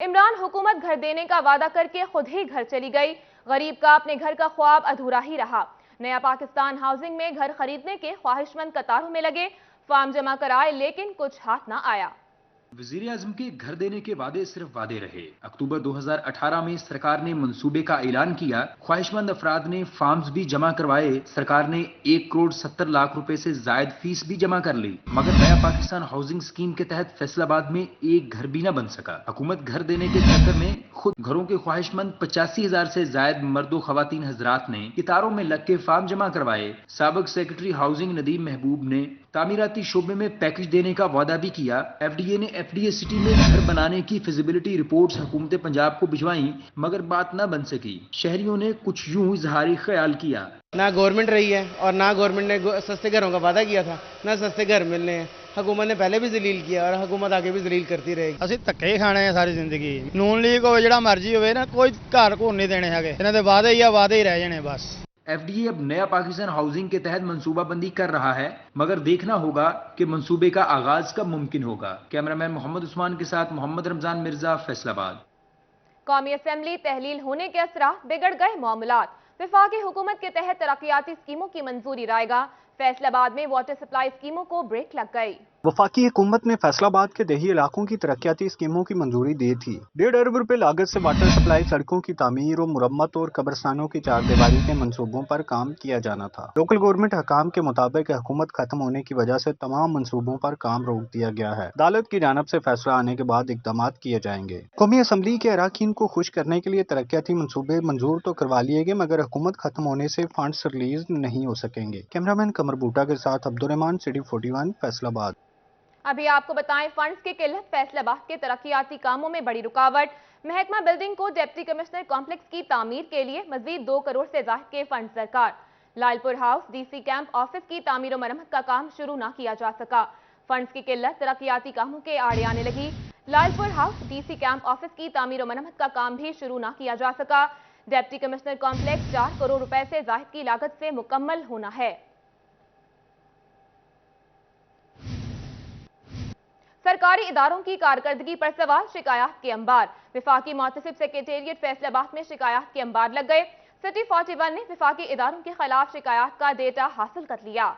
इमरान हुकूमत घर देने का वादा करके खुद ही घर चली गई। गरीब का अपने घर का ख्वाब अधूरा ही रहा। नया पाकिस्तान हाउसिंग में घर खरीदने के ख्वाहिशमंद कतारों में लगे, फॉर्म जमा कराए लेकिन कुछ हाथ ना आया। वजीर आजम के घर देने के वादे सिर्फ वादे रहे। अक्टूबर 2018 में सरकार ने मंसूबे का ऐलान किया, ख्वाहिशमंद अफराद ने फॉर्म्स भी जमा करवाए। सरकार ने 1 करोड़ 70 लाख रुपए से जायद फीस भी जमा कर ली, मगर नया पाकिस्तान हाउसिंग स्कीम के तहत फैसलाबाद में एक घर भी न बन सका। हुकूमत घर देने के चक्कर में खुद घरों के ख्वाहिशमंद 85,000 से जायद मर्दो खवातीन हजरात ने कितारों में लग के फॉर्म जमा करवाए। साबिक सेक्रेटरी हाउसिंग नदीम महबूब ने तामीराती शोबे में पैकेज देने का वादा भी किया। एफडीए ने एफडीए सिटी में घर बनाने की फिजिबिलिटी रिपोर्ट्स हुकूमत पंजाब को भिजवाई, मगर बात न बन सकी। शहरियों ने कुछ यूं इजहारी ख्याल किया। ना गवर्नमेंट रही है और ना गवर्नमेंट ने सस्ते घरों का वादा किया था, ना सस्ते घर मिलने हैं। हुकूमत ने पहले भी जलील किया और हुकूमत आगे भी जलील करती रहेगी। ਅਸੀਂ ਧੱਕੇ ਹੀ ਖਾਣੇ ਆ ਸਾਰੀ ਜ਼ਿੰਦਗੀ। ਨੂਨ ਲੀਗ ਹੋਵੇ ਜਿਹੜਾ ਮਰਜ਼ੀ ਹੋਵੇ ਨਾ, ਕੋਈ ਘਰ ਘੋਣ ਨਹੀਂ ਦੇਣੇ ਹੈਗੇ। ਇਹਨਾਂ ਦੇ ਵਾਅਦੇ ਹੀ ਆ, ਵਾਅਦੇ ਹੀ ਰਹਿ ਜਾਣੇ बस। एफडीए अब नया पाकिस्तान हाउसिंग के तहत मंसूबाबंदी कर रहा है, मगर देखना होगा कि मंसूबे का आगाज कब मुमकिन होगा। कैमरामैन मोहम्मद उस्मान के साथ मोहम्मद रमजान मिर्जा, फैसलाबाद। कौमी असम्बली तहलील होने के असरा बिगड़ गए मामलात। वफाकी हुकूमत के तहत तरक्याती स्कीमों की मंजूरी रायगा। फैसलाबाद में वाटर सप्लाई स्कीमों को ब्रेक लग गई। वफाकी हुकूमत ने फैसलाबाद के देही इलाकों की तरक्याती स्कीमों की मंजूरी दी थी। 1.5 अरब रुपए लागत से वाटर सप्लाई, सड़कों की तामीर और मुरम्मत और कब्रस्तानों की चारदीवारी के मंसूबों पर काम किया जाना था। लोकल गवर्नमेंट हकाम के मुताबिक हुकूमत खत्म होने की वजह से तमाम मंसूबों पर काम रोक दिया गया है। अदालत की जानिब से फैसला आने के बाद इकदाम किए जाएंगे। कौमी असम्बली के अरकान को खुश करने के लिए तरक्याती मंसूबे मंजूर तो करवा लिए गए, मगर हुकूमत खत्म होने से फंड्स रिलीज नहीं हो सकेंगे। कैमरामैन कमर बूटा के साथ अब्दुर्रहमान, सिटी 41, फैसलाबाद। अभी आपको बताएं, फंड्स की किल्लत फैसलाबाद के तरक्याती कामों में बड़ी रुकावट। महकमा बिल्डिंग को डिप्टी कमिश्नर कॉम्प्लेक्स की तामीर के लिए मजीद 2 करोड़ से ज्यादा के फंड दरकार। Lalpur house DC camp office की तामीर और मरम्मत का काम शुरू ना किया जा सका। फंड्स की किल्लत तरक्याती कामों के आड़े आने लगी। Lalpur house DC camp office की तामीर और मरम्मत का काम भी शुरू ना किया जा सका। डिप्टी कमिश्नर कॉम्प्लेक्स 4 करोड़ रुपए से ज्यादा की लागत से मुकम्मल होना है। सरकारी इदारों की कारकर्दगी पर सवाल, शिकायत के अंबार। विफाकी मुतसिब सेक्रेटेरिएट फैसलाबाद में शिकायत के अंबार लग गए। सिटी 41 ने विफाकी इदारों के खिलाफ शिकायत का डेटा हासिल कर लिया।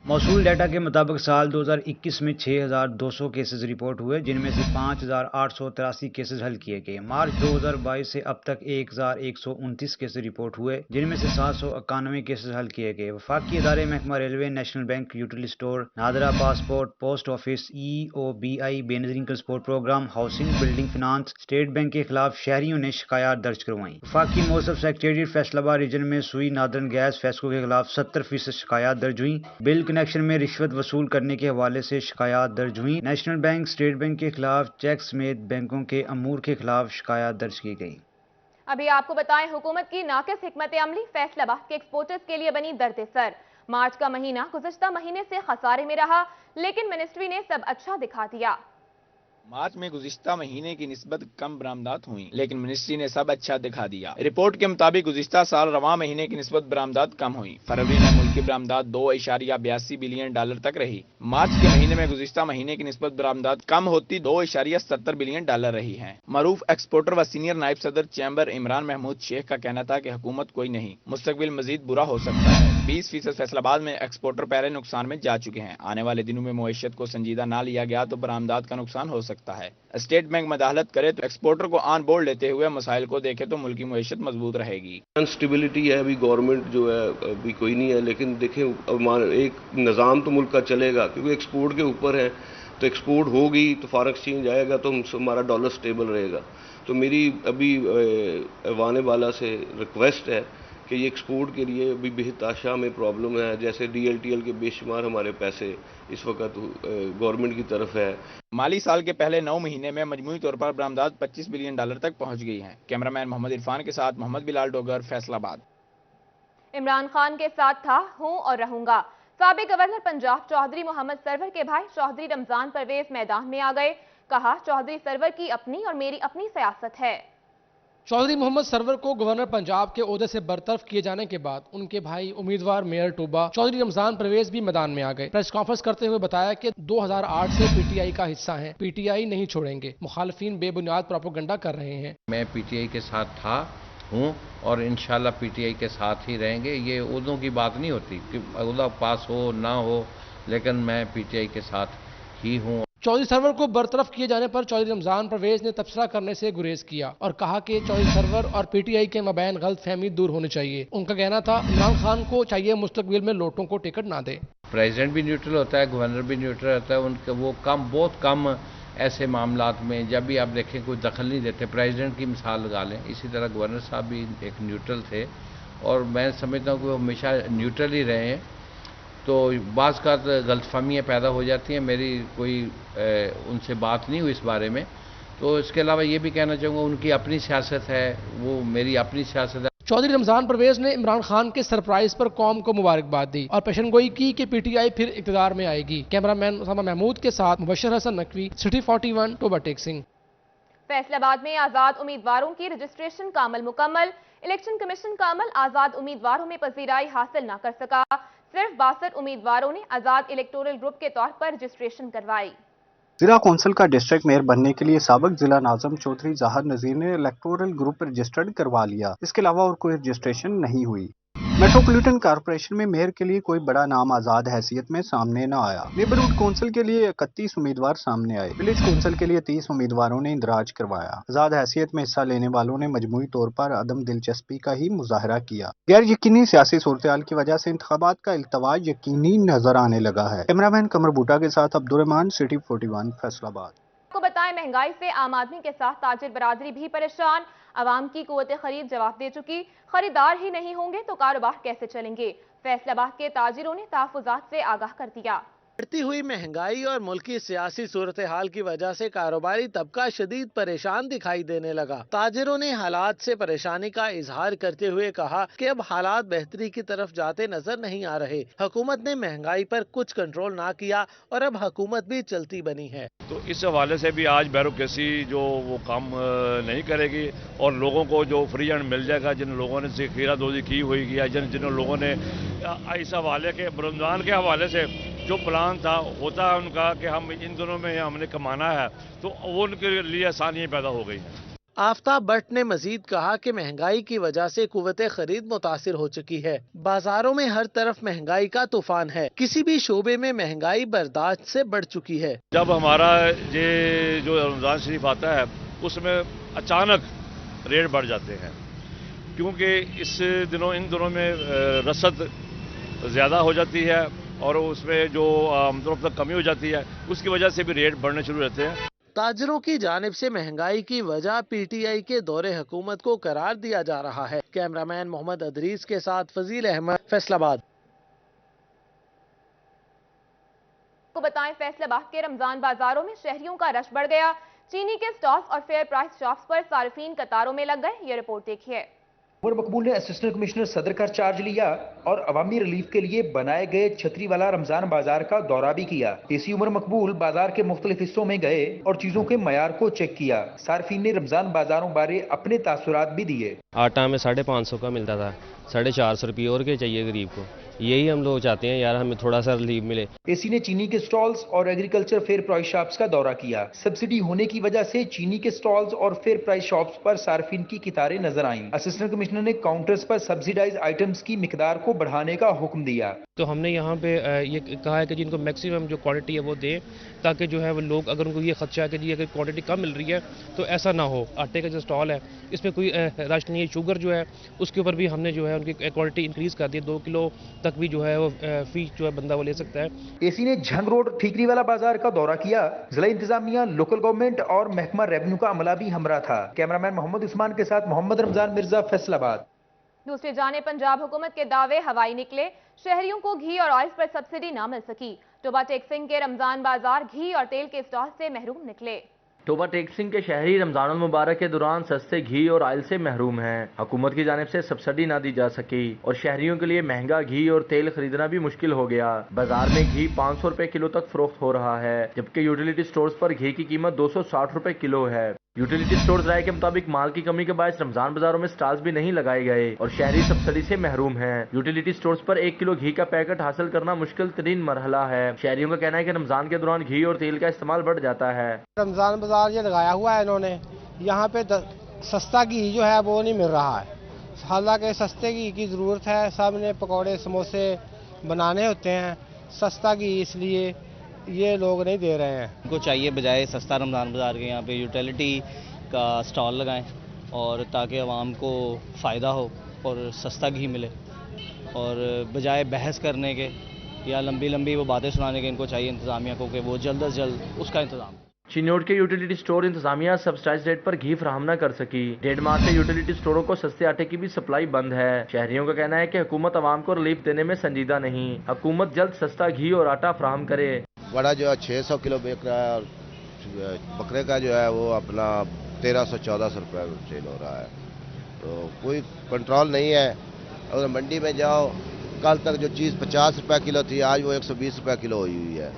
मौसूल डाटा के मुताबिक साल 2021 में 6,200 केसेस रिपोर्ट हुए, जिनमें से 5,883 केसेस हल किए गए। मार्च 2022 से अब तक 1,129 केसेस रिपोर्ट हुए, जिनमें से 791 केसेस हल किए गए। वफाकी इदारे महकमा railway, national bank, utility store, NADRA passport, post office, EOBI, Benazir income support programme, housing building finance, state bank के खिलाफ शहरियों ने शिकायत दर्ज करवाई। वफाकी मौसफ सेक्रेटेरिएट फैसलाबाद रीजन में सुई नादरन गैस फेस्को के खिलाफ 70% शिकायत दर्ज हुई। बिल कनेक्शन में रिश्वत वसूल करने के हवाले से शिकायत दर्ज हुई। नेशनल बैंक, स्टेट बैंक के खिलाफ चेक समेत बैंकों के अमूर के खिलाफ शिकायत दर्ज की गई। अभी आपको बताएं, हुकूमत की नाकिस हिकमत अमली फैसलाबाद के एक्सपोर्टर्स के लिए बनी दर्द सर। मार्च का महीना गुज़श्ता महीने से खसारे में रहा, लेकिन मिनिस्ट्री ने सब अच्छा दिखा दिया। मार्च में गुज़िश्ता महीने की निस्बत कम बरामदात हुई, लेकिन मिनिस्ट्री ने सब अच्छा दिखा दिया। रिपोर्ट के मुताबिक गुज़िश्ता साल रवां महीने की निस्बत बरामदात कम हुई। फरवरी में मुल्की बरामदात $2.82 बिलियन तक रही। मार्च के महीने में गुज़िश्ता महीने की निस्बत बरामदात कम होती $2.70 बिलियन रही है। मरूफ एक्सपोर्टर व सीनियर नायब सदर चैम्बर इमरान महमूद शेख का कहना था कि हुकूमत कोई नहीं, मुस्तकबिल मजीद बुरा हो सकता है। 20% फैसलाबाद में एक्सपोर्टर पहले नुकसान में जा चुके हैं। आने वाले दिनों में मईशत को संजीदा ना लिया गया तो बरामदात का नुकसान हो सकता है। स्टेट बैंक मदाखलत करे तो एक्सपोर्टर को ऑन बोर्ड लेते हुए मसाइल को देखे तो मुल्क की मईशत मजबूत रहेगी। अनस्टेबिलिटी है, अभी गवर्नमेंट जो है अभी कोई नहीं है, लेकिन देखें एक निज़ाम तो मुल्क का चलेगा, क्योंकि एक्सपोर्ट के ऊपर है। तो एक्सपोर्ट होगी तो फॉरेन एक्सचेंज आएगा तो हमारा डॉलर स्टेबल रहेगा। तो मेरी अभी वाने वाला से रिक्वेस्ट है कि ये एक्सपोर्ट के लिए अभी बेहताशा में प्रॉब्लम है। जैसे DLTL के बेशुमार हमारे पैसे इस वक्त गवर्नमेंट की तरफ है। माली साल के पहले 9 महीने में मजमूई तौर पर बरामदात $25 बिलियन तक पहुंच गई हैं। कैमरामैन मोहम्मद इरफान के साथ मोहम्मद बिलाल डोगर, फैसलाबाद। इमरान खान के साथ था, हूं और रहूंगा। साबिक गवर्नर पंजाब चौधरी मोहम्मद सरवर के भाई चौधरी रमजान परवेज मैदान में आ गए। कहा, चौधरी सरवर की अपनी और मेरी अपनी सियासत है। चौधरी मोहम्मद सरवर को गवर्नर पंजाब के ओहदे से बरतरफ किए जाने के बाद उनके भाई उम्मीदवार मेयर टोबा चौधरी रमजान परवेज भी मैदान में आ गए। प्रेस कॉन्फ्रेंस करते हुए बताया कि 2008 से पीटीआई का हिस्सा हैं, पीटीआई नहीं छोड़ेंगे, मुखालिफिन बेबुनियाद प्रोपेगेंडा कर रहे हैं। मैं पीटीआई के साथ हूँ और इंशाल्लाह पीटीआई के साथ ही रहेंगे। ये उर्दों की बात नहीं होती कि उर्दा पास हो ना हो, लेकिन मैं पीटीआई के साथ ही हूँ। चौधरी सरवर को बरतरफ किए जाने पर चौधरी रमजान परवेज ने तबसरा करने से गुरेज किया और कहा कि चौधरी सरवर और पीटीआई के मबैन गलतफहमी दूर होनी चाहिए। उनका कहना था इमरान खान को चाहिए मुस्तकबिल में लोटों को टिकट ना दे। प्रेसिडेंट भी न्यूट्रल होता है, गवर्नर भी न्यूट्रल होता है। उनके वो बहुत कम ऐसे मामलात में जब भी आप देखें कोई दखल नहीं देते। प्रेसिडेंट की मिसाल लगा लें, इसी तरह गवर्नर साहब भी एक न्यूट्रल थे और मैं समझता हूँ कि वो हमेशा न्यूट्रल ही रहे हैं। तो बाज़ का गलतफहमियाँ पैदा हो जाती हैं। मेरी कोई उनसे बात नहीं हुई इस बारे में। तो इसके अलावा ये भी कहना चाहूँगा उनकी अपनी सियासत है, वो मेरी अपनी सियासत है। चौधरी रमजान परवेज ने इमरान खान के सरप्राइज पर कौम को मुबारकबाद दी और पेशनगोई की कि पीटीआई फिर इक़्तिदार में आएगी। कैमरामैन उसामा महमूद के साथ मुबशर हसन नकवी, सिटी 41, टोबा टेक सिंह। फैसलाबाद में आजाद उम्मीदवारों की रजिस्ट्रेशन का अमल मुकम्मल। इलेक्शन कमीशन का अमल आजाद उम्मीदवारों में पजीराई हासिल न कर सका। सिर्फ 62 उम्मीदवारों ने आजाद इलेक्टोरल ग्रुप के तौर पर रजिस्ट्रेशन करवाई। जिला कौंसिल का डिस्ट्रिक्ट मेयर बनने के लिए साबिक जिला नाज़म चौधरी ज़ाहिर नज़ीर ने इलेक्टोरल ग्रुप रजिस्टर्ड करवा लिया। इसके अलावा और कोई रजिस्ट्रेशन नहीं हुई। मेट्रोपॉलिटन कारपोरेशन में मेयर के लिए कोई बड़ा नाम आजाद हैसियत में सामने न आया। नेबरहुड कौंसिल के लिए 31 उम्मीदवार सामने आए। विलेज कौंसिल के लिए 30 उम्मीदवारों ने इंदराज करवाया। आजाद हैसियत में हिस्सा लेने वालों ने मजमूई तौर पर अदम दिलचस्पी का ही मुजाहरा किया। गैर यकीनी सियासी सूरत-ए-हाल की वजह से इंतखाबात का इल्तवा यकीनी नजर आने लगा है। कैमरामैन कमर बूटा के साथ अब्दुर्रहमान, सिटी 41, फैसलाबाद। आपको बताएं, महंगाई से आम आदमी के साथ ताजिर बरादरी भी परेशान। आवाम की कुव्वत खरीद जवाब दे चुकी, खरीदार ही नहीं होंगे तो कारोबार कैसे चलेंगे। फैसलाबाद के ताजिरों ने तहफ्फुज़ात से आगाह कर दिया। बढ़ती हुई महंगाई और मुल्की सियासी सूरत हाल की वजह से कारोबारी तबका शदीद परेशान दिखाई देने लगा। ताजिरों ने हालात से परेशानी का इजहार करते हुए कहा कि अब हालात बेहतरी की तरफ जाते नजर नहीं आ रहे। हुकूमत ने महंगाई पर कुछ कंट्रोल ना किया और अब हुकूमत भी चलती बनी है। तो इस हवाले से भी आज ब्यूरोक्रेसी जो वो काम नहीं करेगी और लोगों को जो फ्री हैंड मिल जाएगा, जिन लोगों ने खीरादोजी की हुई या जिन लोगों ने इस हवाले के रमजान के हवाले से जो प्लान था होता है उनका कि हम इन दिनों में हमने कमाना है, तो वो उनके लिए आसानियाँ पैदा हो गई हैं। आफ्ताब भट्ट ने मजीद कहा कि महंगाई की वजह से कुव्वत खरीद मुतासिर हो चुकी है। बाजारों में हर तरफ महंगाई का तूफान है। किसी भी शोबे में महंगाई बर्दाश्त से बढ़ चुकी है। जब हमारा ये जो रमजान शरीफ आता है उसमें अचानक रेट बढ़ जाते हैं, क्योंकि इन दिनों में रसद ज़्यादा हो जाती है और उसमें जो मतलब कमी हो जाती है, उसकी वजह से भी रेट बढ़ने शुरू रहते हैं। ताजिरों की जानिब से महंगाई की वजह पीटीआई के दौरे हुकूमत को करार दिया जा रहा है। कैमरामैन मोहम्मद अदरीस के साथ फजील अहमद, फैसलाबाद। को बताएं, फैसलाबाद के रमजान बाजारों में शहरियों का रश बढ़ गया। चीनी के स्टॉल्स और फेयर प्राइस शॉप्स पर सार्फिन कतारों में लग गए। ये रिपोर्ट देखिए। उमर मकबूल ने असिस्टेंट कमिश्नर सदर का चार्ज लिया और अवामी रिलीफ के लिए बनाए गए छतरी वाला रमजान बाजार का दौरा भी किया। एसी उमर मकबूल बाजार के मुख्तलिफ हिस्सों में गए और चीजों के मयार को चेक किया। सार्फिन ने रमजान बाजारों बारे अपने तासुरात भी दिए। आटा में 550 का मिलता था, 450 रुपये और के चाहिए गरीब को। यही हम लोग चाहते हैं यार, हमें थोड़ा सा रिलीफ मिले। एसी ने चीनी के स्टॉल्स और एग्रीकल्चर फेयर प्राइस शॉप्स का दौरा किया। सब्सिडी होने की वजह से चीनी के स्टॉल्स और फेयर प्राइस शॉप्स पर सार्फिन की कितारें नजर आईं। असिस्टेंट कमिश्नर ने काउंटर्स पर सब्सिडाइज आइटम्स की मिकदार को बढ़ाने का हुक्म दिया। तो हमने यहाँ पे ये कहा है कि जिनको मैक्सिमम जो क्वांटिटी है वो दें, ताकि जो है वो लोग, अगर उनको ये खदशा है कि जी अगर क्वांटिटी कम मिल रही है तो ऐसा ना हो। आटे का जो स्टॉल है इसमें कोई रश नहीं है। शुगर जो है उसके ऊपर भी हमने जो है उनकी क्वांटिटी इंक्रीज कर दी, 2 किलो तक भी जो है वो फी जो है बंदा वो ले सकता है। एसी ने झंग रोड ठीकरी वाला बाजार का दौरा किया। जिला इंतजामिया, लोकल गवर्नमेंट और महकमा रेवेन्यू का अमला भी हमरा था। कैमरामैन मोहम्मद उस्मान के साथ मोहम्मद रमजान मिर्जा, फैसलाबाद। दूसरी जाने पंजाब हुकूमत के दावे हवाई निकले। शहरियों को घी और ऑयल पर सब्सिडी ना मिल सकी। टोबा टेक सिंह के रमजान बाजार घी और तेल के स्टॉल से महरूम निकले। टोबा टेक सिंह के शहरी रमजान मुबारक के दौरान सस्ते घी और ऑयल से महरूम हैं। हुकूमत की जानिब से सब्सिडी ना दी जा सकी और शहरियों के लिए महंगा घी और तेल खरीदना भी मुश्किल हो गया। बाजार में घी 500 रुपए किलो तक फरोख्त हो रहा है, जबकि यूटिलिटी स्टोर्स पर घी की कीमत 260 रुपए किलो है। यूटिलिटी स्टोर्स राय के मुताबिक माल की कमी के बायस रमजान बाजारों में स्टॉल्स भी नहीं लगाए गए और शहरी सब्सिडी से महरूम हैं। यूटिलिटी स्टोर्स पर 1 किलो घी का पैकेट हासिल करना मुश्किल तरीन मरहला है। शहरियों का कहना है कि रमजान के दौरान घी और तेल का इस्तेमाल बढ़ जाता है। रमजान बाजार ये लगाया हुआ है इन्होंने, यहाँ पे सस्ता घी जो है वो नहीं मिल रहा है। हालांकि सस्ते घी की ज़रूरत है, सब ने पकौड़े समोसे बनाने होते हैं, सस्ता घी इसलिए ये लोग नहीं दे रहे हैं। उनको चाहिए बजाय सस्ता रमज़ान बाज़ार के यहाँ पे यूटिलिटी का स्टॉल लगाएं और ताकि आवाम को फ़ायदा हो और सस्ता घी मिले, और बजाय बहस करने के या लंबी लंबी वो बातें सुनाने के इनको चाहिए इंतज़ामिया को कि वो जल्द अज जल्द उसका इंतज़ाम। चिन्नौट के यूटिलिटी स्टोर इंतजामिया सब्सिडाइज्ड रेट पर घी फराहम न कर सकी। 1.5 माह से यूटिलिटी स्टोरों को सस्ते आटे की भी सप्लाई बंद है। शहरियों का कहना है कि हुकूमत आवाम को रिलीफ देने में संजीदा नहीं। हुकूमत जल्द सस्ता घी और आटा फराहम करे। बड़ा जो है 600 किलो बिक रहा है और बकरे का जो है वो अपना 1300-1400 रुपये सेल हो रहा है, तो कोई कंट्रोल नहीं है। अगर मंडी में जाओ, कल तक जो चीज़ 50 रुपये किलो थी आज वो 120 रुपये किलो हुई है।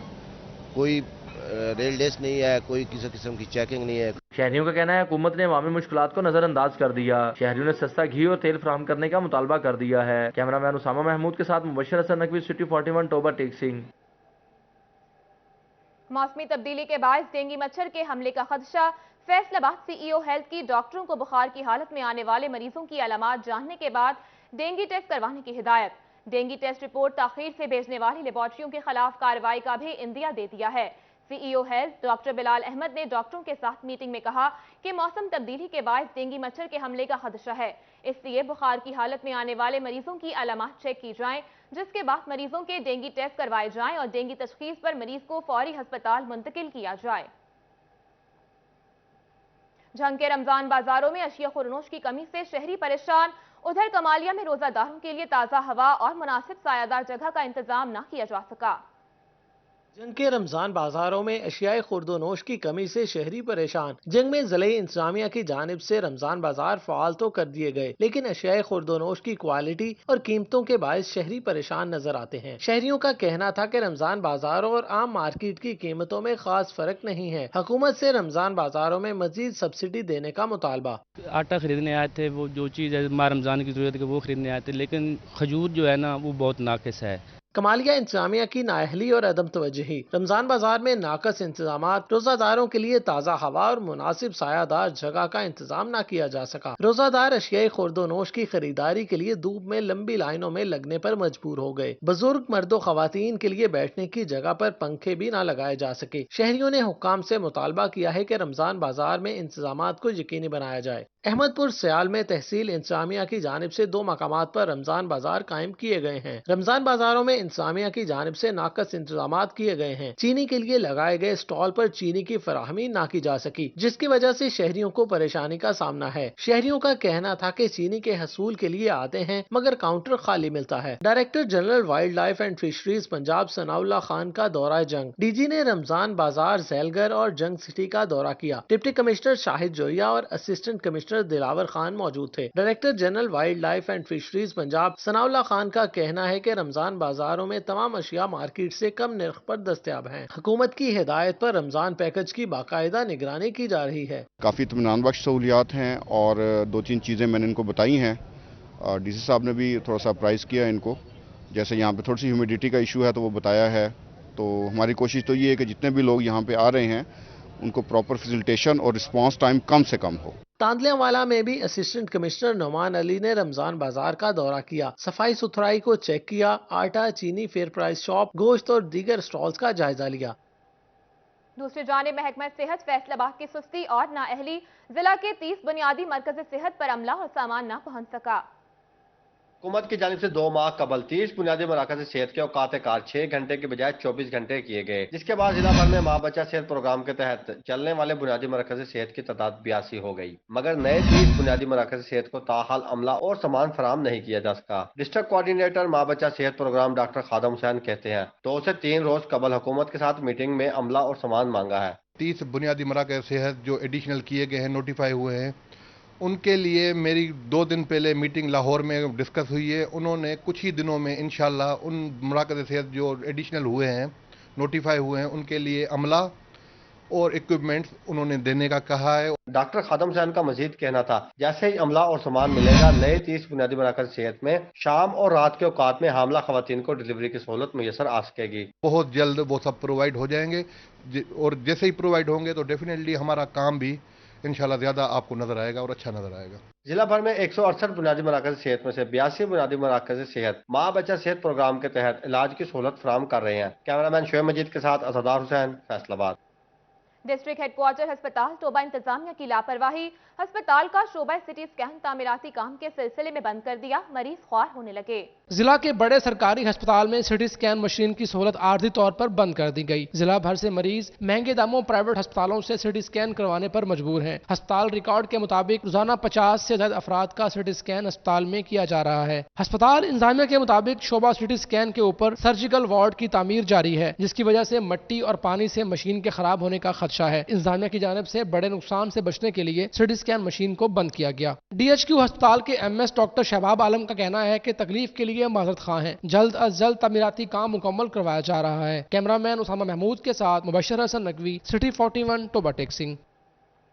कोई रेल डेस्क नहीं है, कोई किसी किस्म की चेकिंग नहीं है। शहरियों का कहना है हुकूमत ने अवामी मुश्किलात को नजरअंदाज कर दिया। शहरियों ने सस्ता घी और तेल फराहम करने का मुतालबा कर दिया है। कैमरामैन उसामा महमूद के साथ मुबशर हसन नकवी, सिटी 41, टोबा टेक सिंह। मौसमी तब्दीली के बायस डेंगू मच्छर के हमले का खदशा। फैसलाबाद सीईओ हेल्थ की डॉक्टरों को बुखार की हालत में आने वाले मरीजों की अलामात जानने के बाद डेंगू टेस्ट करवाने की हिदायत। डेंगू टेस्ट रिपोर्ट ताखीर से भेजने वाली लेबॉर्ट्रियों के खिलाफ कार्रवाई का भी इंदिया दे दिया है। CEO health doctor Bilal Ahmad ने डॉक्टरों के साथ मीटिंग में कहा कि मौसम तब्दीली के बायस डेंगू मच्छर के हमले का खदशा है, इसलिए बुखार की हालत में आने वाले मरीजों की अलामात चेक की जाएं, जिसके बाद मरीजों के डेंगू टेस्ट करवाए जाएं और डेंगू तशखीस पर मरीज को फौरी अस्पताल मुंतकिल किया जाए। झंग के रमजान बाजारों में अशिया खुरनोश की कमी से शहरी परेशान। उधर कमालिया में रोजादारों के लिए ताज़ा हवा और मुनासिब सायादार जगह का इंतजाम न किया जा सका। जंग के रमजान बाजारों में अशियाए खुर्दोनोश की कमी से शहरी परेशान। जंग में ज़िले इंतजामिया की जानिब से रमजान बाजार फ़ाल तो कर दिए गए, लेकिन अशियाए खुर्दोनोश की क्वालिटी और कीमतों के बायस शहरी परेशान नजर आते हैं। शहरियों का कहना था कि रमजान बाजारों और आम मार्केट की कीमतों में खास फर्क नहीं है। हुकूमत से रमजान बाजारों में मजीद सब्सिडी देने का मुतालबा। आटा खरीदने आए थे, वो जो चीज़ माह रमजान की जरूरत है वो खरीदने आए थे, लेकिन खजूर जो है ना वो बहुत नाकिस है। कमालिया इंतजामिया की नाअहली और अदम तवज्जुही। रमजान बाजार में नाकस इंतजामात, रोजादारों के लिए ताज़ा हवा और मुनासिब सायादार जगह का इंतजाम न किया जा सका। रोजादार अशियाए खुर्दोनोश की खरीदारी के लिए धूप में लंबी लाइनों में लगने पर मजबूर हो गए। बुजुर्ग मर्दों खवातीन के लिए बैठने की जगह पर पंखे भी न लगाए जा सके। शहरियों ने हुक्काम से मुतालबा किया है कि रमजान बाजार में इंतजामात को यकीनी बनाया जाए। अहमदपुर सयाल में तहसील इंतजामिया की जानिब से 2 मकामात पर रमजान बाजार कायम किए गए हैं। रमजान बाजारों में इंतजामिया की जानिब से नाकस इंतजामात किए गए हैं। चीनी के लिए लगाए गए स्टॉल पर चीनी की फराहमी ना की जा सकी, जिसकी वजह से शहरियों को परेशानी का सामना है। शहरियों का कहना था कि चीनी के हसूल के लिए आते हैं मगर काउंटर खाली मिलता है। Director general wild life and fisheries Punjab Sanaullah Khan का दौरा जंग। डीजी ने रमजान बाजार, झैलगर और जंग सिटी का दौरा किया। डिप्टी कमिश्नर शाहिद जोया और असिस्टेंट कमिश्नर दिलावर खान मौजूद थे। Director general wild life and fisheries Punjab Sanaullah Khan का कहना है कि रमजान बाजारों में तमाम अशिया मार्केट से कम नर्ख पर दस्तयाब हैं। हुकूमत की हिदायत पर रमजान पैकेज की बाकायदा निगरानी की जा रही है। काफ़ी इत्मीनान बख्श सहूलियात हैं और 2-3 चीज़ें मैंने इनको बताई हैं। डीसी साहब ने भी थोड़ा सा प्राइस किया इनको, जैसे यहाँ पे थोड़ी सी ह्यूमिडिटी का इशू है तो वो बताया है। तो हमारी कोशिश तो ये है कि जितने भी लोग यहाँ पे आ रहे हैं उनको प्रॉपर फैसिलिटेशन और रिस्पांस टाइम कम से कम हो। तांदलियावाला में भी असिस्टेंट कमिश्नर नौमान अली ने रमजान बाजार का दौरा किया, सफाई सुथराई को चेक किया, आटा, चीनी, फेयर प्राइस शॉप, गोश्त और दीगर स्टॉल्स का जायजा लिया। दूसरी जानिब महकमा सेहत फैसलाबाद की सुस्ती और नाअहली, जिला के 30 बुनियादी मरकज सेहत पर अमला और सामान न पहुंच सका। हुकूमत की जानिब से 2 माह कबल 30 बुनियादी मराकज़ सेहत के औकात कार 6 घंटे के बजाय 24 घंटे किए गए, जिसके बाद जिला भर में माँ बच्चा सेहत प्रोग्राम के तहत चलने वाले बुनियादी मराकज़ सेहत की तादाद 82 हो गई, मगर नए 30 बुनियादी मराकज़ सेहत को ताहाल अमला और सामान फराम नहीं किया जा सका। डिस्ट्रिक्ट कोऑर्डिनेटर माँ बच्चा सेहत प्रोग्राम डॉक्टर खादम हुसैन कहते हैं 2 से 3 रोज कबल हुकूमत के साथ मीटिंग में अमला और सामान मांगा है। 30 बुनियादी मराकज़ सेहत जो एडिशनल किए गए हैं, नोटिफाई हुए हैं, उनके लिए मेरी 2 दिन पहले मीटिंग लाहौर में डिस्कस हुई है। उन्होंने कुछ ही दिनों में इंशाल्लाह उन मराकज़ सेहत जो एडिशनल हुए हैं, नोटिफाई हुए हैं, उनके लिए अमला और इक्विपमेंट्स उन्होंने देने का कहा है। डॉक्टर खादम हुसैन का मजीद कहना था, जैसे ही अमला और सामान मिलेगा, नए 30 बुनियादी मराकज़ सेहत में शाम और रात के औकात में हामला खवातीन को डिलीवरी की सहूलत मुयसर आ सकेगी। बहुत जल्द वो सब प्रोवाइड हो जाएंगे और जैसे ही प्रोवाइड होंगे तो डेफिनेटली हमारा काम भी इंशाल्लाह ज्यादा आपको नजर आएगा और अच्छा नजर आएगा। जिला भर में 168 बुनियादी मराकज़ सेहत में से 82 बुनियादी मराकज़ सेहत माँ बच्चा सेहत प्रोग्राम के तहत इलाज की सहूलत फराहम कर रहे हैं। कैमरामैन शोएब मजीद के साथ असदार हुसैन, फैसलाबाद। डिस्ट्रिक्ट हेडक्वार्टर अस्पताल टोबा इंतजामिया की लापरवाही, अस्पताल का शोबा सिटी स्कैन तामीराती काम के सिलसिले में बंद कर दिया, मरीज ख्वार होने लगे। जिला के बड़े सरकारी अस्पताल में सिटी स्कैन मशीन की सहूलत आर्जी तौर पर बंद कर दी गई। जिला भर से मरीज महंगे दामों प्राइवेट अस्पतालों से सिटी स्कैन करवाने पर मजबूर हैं। अस्पताल रिकॉर्ड के मुताबिक रोजाना 50 से ज्यादा अफराद का सिटी स्कैन अस्पताल में किया जा रहा है। अस्पताल इंतजामिया के मुताबिक शोबा सिटी स्कैन के ऊपर सर्जिकल वार्ड की तामीर जारी है, जिसकी वजह से मिट्टी और पानी से मशीन के खराब होने का खदशा है। इंतजामिया की जानिब से बड़े नुकसान से बचने के लिए सिटी स्कैन मशीन को बंद किया गया। DHQ अस्पताल के MS डॉक्टर शहबाब आलम का कहना है कि तकलीफ के लिए माजरत खां हैं, जल्द अज जल्द तामीराती काम मुकम्मल करवाया जा रहा है। कैमरामैन उसामा महमूद के साथ मुबशर हसन नकवी, सिटी 41 टोबा टेक सिंह।